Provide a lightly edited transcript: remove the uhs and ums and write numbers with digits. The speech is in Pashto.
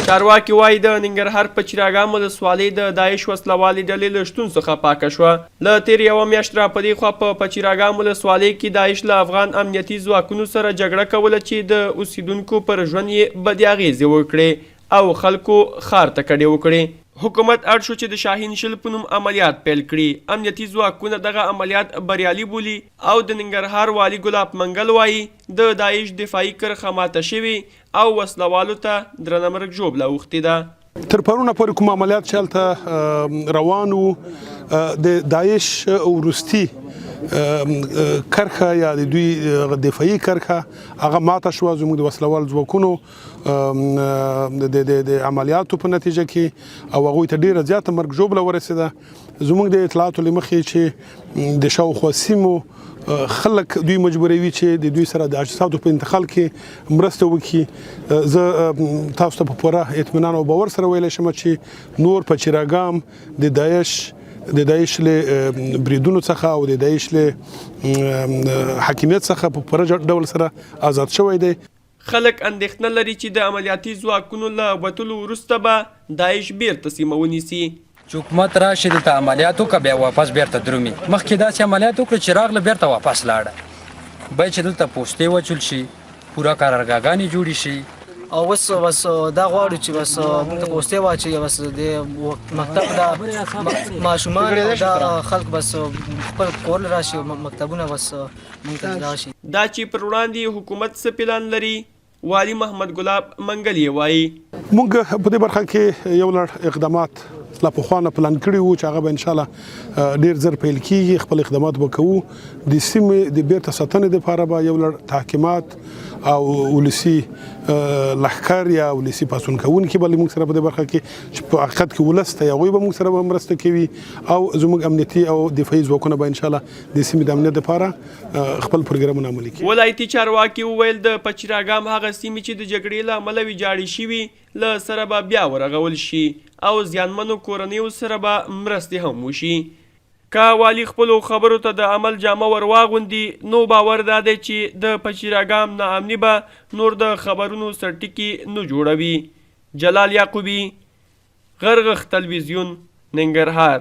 چارواکي وایي د ننګرهار پچیر آګام ولسوالۍ د داعش وسله والې ډلې له شتون څخه پاکه شوه. له تېرې یوه میاشت را په دې خوا په پچیر آګام ولسوالۍ کې داعش له افغان امنیتي ځواکونو سره جګړه کوله چې د اوسیدونکو پر ژوند یې بدې اغېزې وکړې او خلکو ښار ته کډې وکړې. حکومت اړ شو چې د شاهین شل په نوم عملیات پیل کړي. امنیتي ځواکونه دغه عملیات بریالي بولي او د ننګرهار والي ګلاب منګل وایي د داعش دفاعي کرښه ماته شوې او وسلوالو ته درنه مرګ ژوبله اوښتې ده. تر پرونه پورې کوم عملیات چې هلته روان وو د داعش وروستي کرښه یا د دوی دفاعي کرښه هغه ماته شوه. زموږ د وسلوال ځواکونو د عملیاتو په نتیجه کې او هغوی ته ډېره زیاته مرګ ژوبله ورسېده. زموږ د اطلاعاتو له مخې چې د شاوخوا سیمو خلک دوی مجبوروي چې د دوی سره د اجسادو په انتقال کې مرسته وکړي. زه تاسو ته په پوره اطمینان او باور سره ویلی شم چې نور پچیر آګام د داعش له بریدونو څخه او د داعش له حاکمیت څخه په پوره ډول سره آزاد شوی دی. خلک اندېښنه لري چې د عملیاتي ځواکونو له وتلو وروسته به داعش بیرته سیمه ونیسي. چې حکومت راشي دلته عملیات وکړه بیا واپس بیرته درومي. مخکې داسې عملیات وکړه چې راغله بیرته واپس لاړه. باید چې دلته پوستې وچول شي، پوره قرارګاهګانې جوړې شي. او بس دا غواړو چې بس دلته پوستې واچوي. بس د مکتب د ماشومان دا خلک بس خپل کور راشي مکتبونه بس موږ ته راشي. دا چې پر وړاندې حکومت څه پلان لري والي محمد ګلاب منګل یې وایي. موږ په دې برخه کې یو لړ اقدامات لا پخوا نه پلان کړي وو چې هغه به انشاءالله ډېر زر پیل کېږي. خپل اقدامات به کوو. د سیمې د بیرته ساتنې دپاره به یو لړ تحکیمات او ولسي لښکر یا ولسي پاڅون کوونکي به له موږ سره په دې برخه کې چې په حقیقت کې ولس ته هغوی به موږ سره به مرسته کوي او زموږ امنیتي او دفاعي ځواکونه به انشاءالله د سیمې د امنیت دپاره خپل پروګرامونه عملي کړي. ولایتي چارواکي وویل د پچیر آګام هغه سیمې چې د جګړې له امله ویجاړې شوي له سره به بیا ورغول شي او زیانمنو کورنیو سره به مرستې هم وشي. که والي خپلو خبرو ته د عمل جامه ور واغوندي نو باور دا دی چې د پچیر آګام ناامني به نور د خبرونو سرټکي نه جوړوي. جلال یعقوبي، غرغښ تلویزیون، ننګرهار.